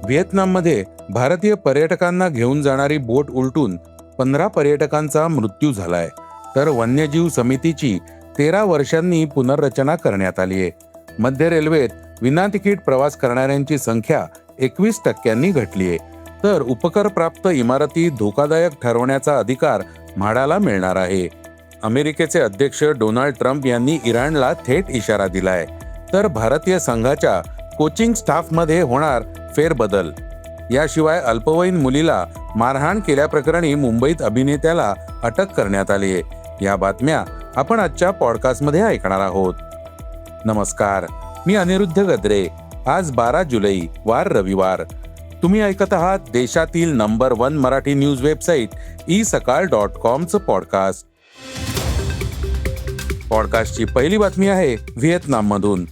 व्हिएतनाममध्ये भारतीय पर्यटकांना घेऊन जाणारी बोट उलटून 15 पर्यटकांचा मृत्यू झालाय, तर वन्यजीव समितीची 13 वर्षांनी पुनर्रचना करण्यात आली आहे. मध्य रेल्वेत विनातिकीट प्रवास करणाऱ्यांची संख्या 21% घटली आहे, तर उपकरप्राप्त इमारती धोकादायक ठरवण्याचा अधिकार म्हाडाला मिळणार आहे. अमेरिकेचे अध्यक्ष डोनाल्ड ट्रम्प यांनी इराणला थेट इशारा दिलाय, तर भारतीय संघाच्या कोचिंग स्टाफमध्ये होणार फेरबदल. याशिवाय अल्पवयीन मुलीला मारहाण केल्याप्रकरणी मुंबईत अभिनेत्याला अटक करण्यात आली आहे. या बातम्या आपण आजच्या पॉडकास्टमध्ये ऐकणार आहोत. नमस्कार, मी अनिरुद्ध गद्रे. आज 12 जुलै वार रविवार. तुम्ही ऐकत आहात देशातील नंबर 1 मराठी न्यूज वेबसाईट isakal.comचं पॉडकास्ट. पॉडकास्टची पहिली बातमी आहे व्हिएतनाममधून.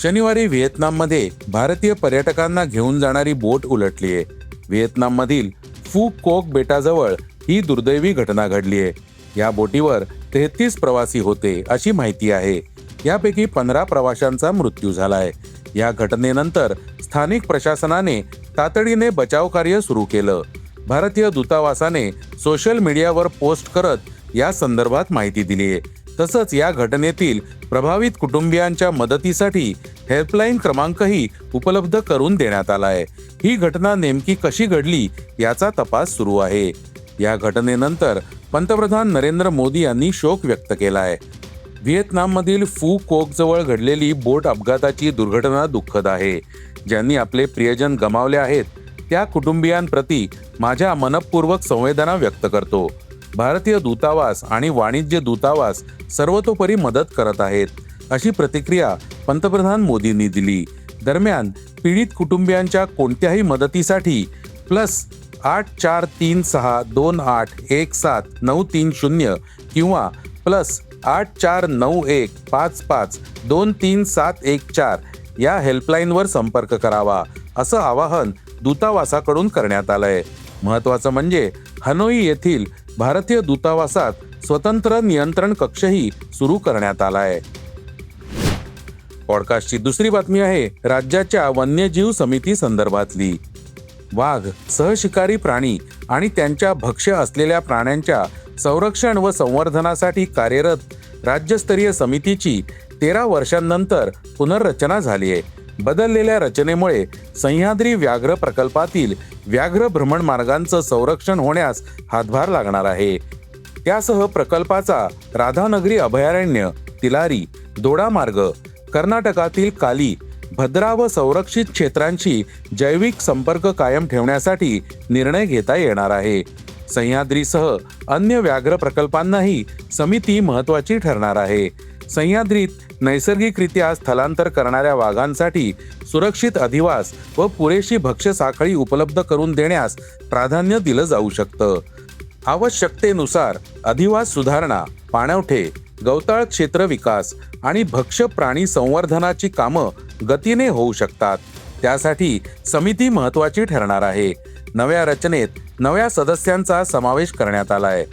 शनिवारी व्हिएतनाममध्ये भारतीय पर्यटकांना घेऊन जाणारी बोट उलटली आहे. व्हिएतनाममधील फू कोक बेटाजवळ ही दुर्दैवी घटना घडली आहे. या बोटीवर 33 प्रवासी होते अशी माहिती आहे. यापैकी 15 प्रवाशांचा मृत्यू झालाय. या घटनेनंतर स्थानिक प्रशासनाने तातडीने बचाव कार्य सुरू केलं. भारतीय दूतावासाने सोशल मीडियावर पोस्ट करत या संदर्भात माहिती दिली आहे. तसंच या घटनेतील प्रभावित कुटुंबियांच्या मदतीसाठी हेल्पलाईन क्रमांकही उपलब्ध करून देण्यात आला आहे. ही घटना नेमकी कशी घडली याचा तपास सुरू आहे. या घटनेनंतर पंतप्रधान नरेंद्र मोदी यांनी शोक व्यक्त केला आहे. व्हिएतनाममधील फू कोक जवळ घडलेली बोट अपघाताची दुर्घटना दुःखद आहे. ज्यांनी आपले प्रियजन गमावले आहेत त्या कुटुंबियांप्रती माझ्या मनपूर्वक संवेदना व्यक्त करतो. भारतीय दूतावास आणि वाणिज्य दूतावास सर्वतोपरी मदत करत आहेत, अशी प्रतिक्रिया पंतप्रधान मोदींनी दिली. दरम्यान पीडित कुटुंबियांच्या कोणत्याही मदतीसाठी +8436281790 किंवा +849155237114 या हेल्पलाईनवर संपर्क करावा, असं आवाहन दूतावासाकडून करण्यात आलंय. महत्त्वाचं म्हणजे हनोई येथील भारतीय दूतावासात स्वतंत्र नियंत्रण कक्षही सुरू करण्यात आलाय. पॉडकास्टची दुसरी बातमी आहे राज्याच्या वन्यजीव समिती संदर्भातली. वाघ, सहशिकारी प्राणी आणि त्यांच्या भक्ष्य असलेल्या प्राण्यांच्या संरक्षण व संवर्धनासाठी कार्यरत राज्यस्तरीय समितीची 13 वर्षांनंतर पुनर्रचना झाली आहे. बदललेल्या रचनेमुळे सह्याद्री व्याघ्र प्रकल्पातील व्याघ्र भ्रमण मार्गांचं संरक्षण होण्यास हातभार लागणार आहे. त्यासह प्रकल्पाचा राधानगरी अभयारण्य, तिलारी, दोडामार्ग, कर्नाटकातील काली, भद्रा व संरक्षित क्षेत्रांशी जैविक संपर्क कायम ठेवण्यासाठी निर्णय घेता येणार आहे. सह्याद्रीसह अन्य व्याघ्र प्रकल्पांनाही समिती महत्त्वाची ठरणार आहे. सह्याद्रीत नैसर्गिकरित्या स्थलांतर करणाऱ्या वाघांसाठी सुरक्षित अधिवास व पुरेशी भक्ष्य साखळी उपलब्ध करून देण्यास प्राधान्य दिलं जाऊ शकतं. आवश्यकतेनुसार अधिवास सुधारणा, पाणवठे, गवताळ क्षेत्र विकास आणि भक्ष्य प्राणी संवर्धनाची कामं गतीने होऊ शकतात. त्यासाठी समिती महत्त्वाची ठरणार आहे. नव्या रचनेत नव्या सदस्यांचा समावेश करण्यात आला आहे.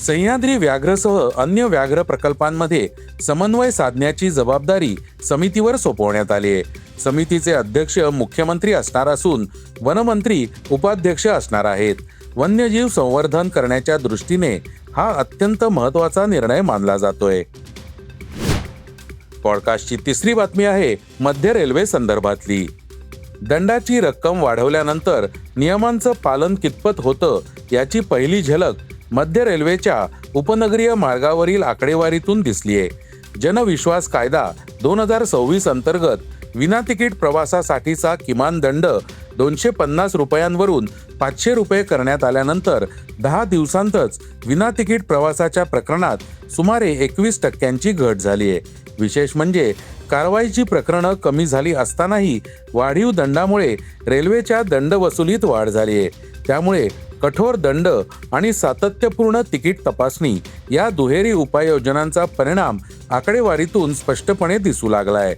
सह्याद्री व्याघ्रसह अन्य व्याघ्र प्रकल्पांमध्ये समन्वय साधण्याची जबाबदारी समितीवर सोपवण्यात आली आहे. समितीचे अध्यक्ष मुख्यमंत्री असणार असून वनमंत्री उपाध्यक्ष असणार आहेत. वन्यजीव संवर्धन करण्याच्या दृष्टीने हा अत्यंत महत्त्वाचा निर्णय मानला जातोय. पॉडकास्टची तिसरी बातमी आहे मध्य रेल्वे संदर्भातली. दंडाची रक्कम वाढवल्यानंतर नियमांचं पालन कितपत होतं याची पहिली झलक मध्य रेल्वेच्या उपनगरीय मार्गावरील आकडेवारीतून दिसली आहे. जनविश्वास कायदा 2026 अंतर्गत विनातिकीट प्रवासासाठीचा किमान दंड 250 रुपयांवरून 500 रुपये करण्यात आल्यानंतर 10 दिवसांतच विनातिकीट प्रवासाच्या प्रकरणात सुमारे 21% घट झाली आहे. विशेष म्हणजे कारवाईची प्रकरणं कमी झाली असतानाही वाढीव दंडामुळे रेल्वेच्या दंडवसुलीत वाढ झाली आहे. त्यामुळे कठोर दंड आणि सातत्यपूर्ण तिकीट तपासणी या दुहेरी उपाययोजनांचा परिणाम आकडेवारीतून स्पष्टपणे दिसू लागलाय.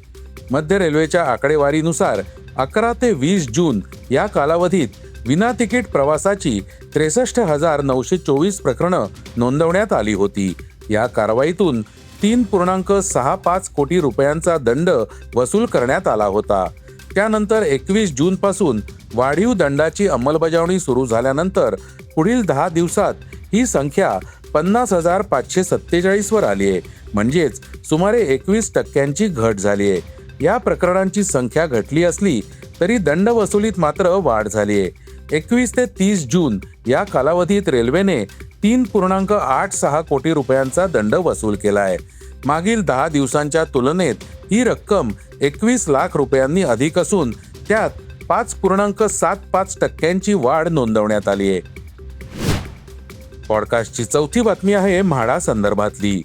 मध्य रेल्वेच्या आकडेवारीनुसार 11 ते 20 जून या कालावधीत विनातिकीट प्रवासाची 63,924 प्रकरणं नोंदवण्यात आली होती. या कारवाईतून 3.65 कोटी रुपयांचा दंड वसूल करण्यात आला होता. त्यानंतर 21 जूनपासून वाढीव दंडाची अंमलबजावणी सुरू झाल्यानंतर पुढील 10 दिवसात ही संख्या 50,547 वर आली आहे. म्हणजेच सुमारे 21% घट झाली आहे. या प्रकरणांची संख्या घटली असली तरी दंड वसुलीत मात्र वाढ झाली आहे. 21 ते 30 जून या कालावधीत रेल्वेने 3.86 कोटी रुपयांचा दंड वसूल केला आहे. मागील 10 दिवसांच्या तुलनेत ही रक्कम 21 लाख रुपयांनी अधिक असून त्यात 5.75% वाढ नोंदवण्यात आली आहे. पॉडकास्टची चौथी बातमी आहे म्हाडा संदर्भातली.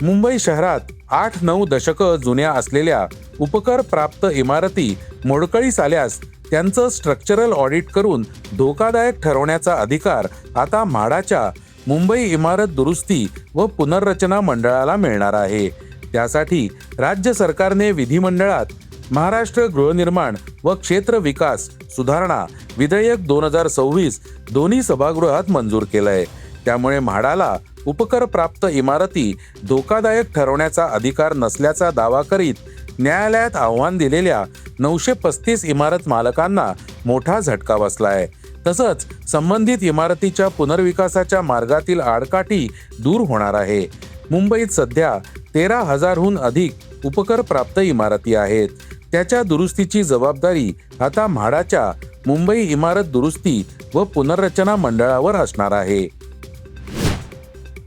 मुंबई शहरात 8-9 दशकं जुन्या असलेल्या उपकर प्राप्त इमारती मोडकळीस आल्यास त्यांचं स्ट्रक्चरल ऑडिट करून धोकादायक ठरवण्याचा अधिकार आता म्हाडाच्या मुंबई इमारत दुरुस्ती व पुनर्रचना मंडळाला मिळणार आहे. त्यासाठी राज्य सरकारने विधिमंडळात महाराष्ट्र गृहनिर्माण व क्षेत्र विकास सुधारणा विधेयक 2026 दोन्ही सभागृहात मंजूर केलंय. त्यामुळे म्हाडाला उपकर प्राप्त इमारती धोकादायक ठरवण्याचा अधिकार नसल्याचा दावा करीत न्यायालयात आव्हान दिलेल्या 935 इमारत मालकांना मोठा झटका बसलाय. तसंच संबंधित इमारतीच्या पुनर्विकासाच्या मार्गातील आडकाठी दूर होणार आहे. मुंबईत सध्या 13,000हून अधिक उपकर प्राप्त इमारती आहेत. त्याच्या दुरुस्तीची जबाबदारी आता म्हाडाच्या मुंबई इमारत दुरुस्ती व पुनर्रचना मंडळावर असणार आहे.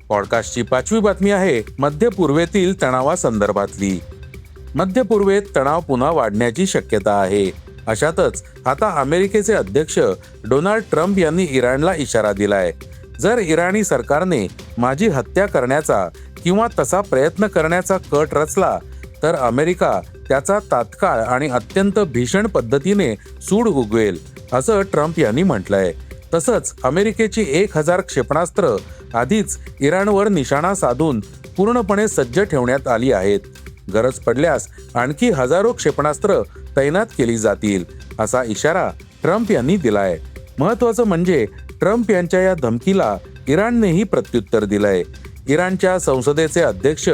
पॉडकास्टची 5वी बातमी आहे मध्य पूर्वेतील तणावासंदर्भातली. मध्य पूर्वेत तणाव पुन्हा वाढण्याची शक्यता आहे. अशातच आता अमेरिकेचे अध्यक्ष डोनाल्ड ट्रम्प यांनी इराणला इशारा दिलाय. जर इराणी सरकारने माझी हत्या करण्याचा किंवा तसा प्रयत्न करण्याचा कट रचला तर अमेरिका त्याचा तात्काळ आणि अत्यंत भीषण पद्धतीने सूड उगवेल, असं ट्रम्प यांनी म्हटलंय. तसंच अमेरिकेची 1000 क्षेपणास्त्र आधीच इराणवर निशाणा साधून पूर्णपणे सज्ज ठेवण्यात आली आहेत. गरज पडल्यास आणखी हजारो क्षेपणास्त्र तैनात केली जातील, असा इशारा ट्रम्प यांनी दिलाय. महत्त्वाचं म्हणजे ट्रम्प यांच्या या धमकीला इराणनेही प्रत्युत्तर दिलंय. इराणच्या संसदेचे अध्यक्ष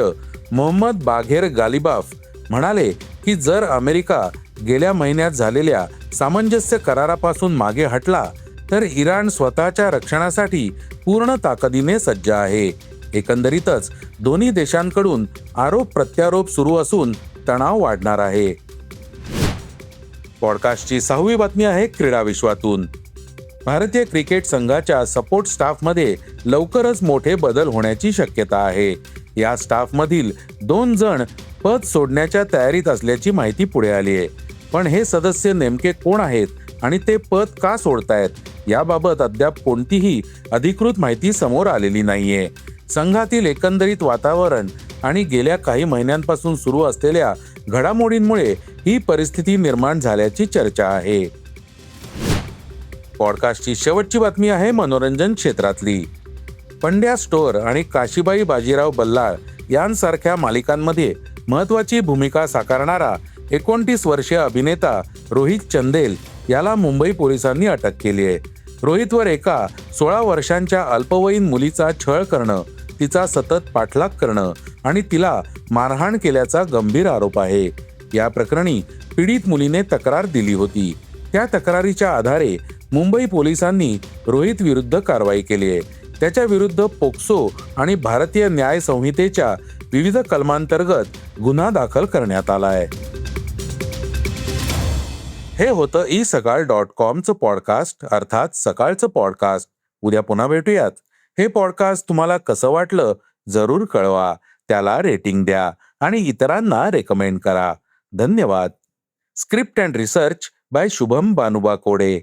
मोहम्मद बाघेर गालिबाफ म्हणाले की जर अमेरिका गेल्या महिन्यात झालेल्या सामंजस्य करारापासून मागे हटला तर इराण स्वतःच्या रक्षणासाठी पूर्ण ताकदीने सज्ज आहे. एकंदरीतच दोन्ही देशांकडून आरोप प्रत्यारोप सुरू असून तणाव वाढणार आहे. पॉडकास्टची 6वी बातमी आहे क्रीडा विश्वातून. भारतीय क्रिकेट संघाच्या सपोर्ट स्टाफमध्ये लवकरच मोठे बदल होण्याची शक्यता आहे. या स्टाफमधील 2 जण पद सोडण्याच्या तयारीत असल्याची माहिती पुढे आली आहे. पण हे सदस्य नेमके कोण आहेत आणि ते पद का सोडतायत याबाबत अद्याप कोणतीही अधिकृत माहिती समोर आलेली नाहीये. संघातील एकंदरीत वातावरण आणि गेल्या काही महिन्यांपासून सुरू असलेल्या घडामोडींमुळे ही परिस्थिती निर्माण झाल्याची चर्चा आहे. पॉडकास्टची शेवटची बातमी आहे मनोरंजन क्षेत्रातली. पंड्या स्टोअर आणि काशीबाई बाजीराव बल्लाळ यांसारख्या मालिकांमध्ये महत्त्वाची भूमिका साकारणारा 29 वर्षीय अभिनेता रोहित चंदेल याला मुंबई पोलिसांनी अटक केली आहे. रोहितवर एका 16 वर्षांच्या अल्पवयीन मुलीचा छळ करणं, तिचा सतत पाठलाग करणं आणि तिला मारहाण केल्याचा गंभीर आरोप आहे. या प्रकरणी पीडित मुलीने तक्रार दिली होती. त्या तक्रारीच्या आधारे मुंबई पोलिसांनी रोहित विरुद्ध कारवाई केली आहे. त्याच्या विरुद्ध पोक्सो आणि भारतीय न्याय संहितेच्या विविध कलमांतर्गत गुन्हा दाखल करण्यात आला आहे. हे होतं isakal.comचं पॉडकास्ट, अर्थात सकाळचं पॉडकास्ट. उद्या पुन्हा भेटूयात. हे पॉडकास्ट तुम्हाला कसं वाटलं जरूर कळवा. त्याला रेटिंग द्या आणि इतरांना रेकमेंड करा. धन्यवाद. Script and research by Shubham बानुबा कोडे.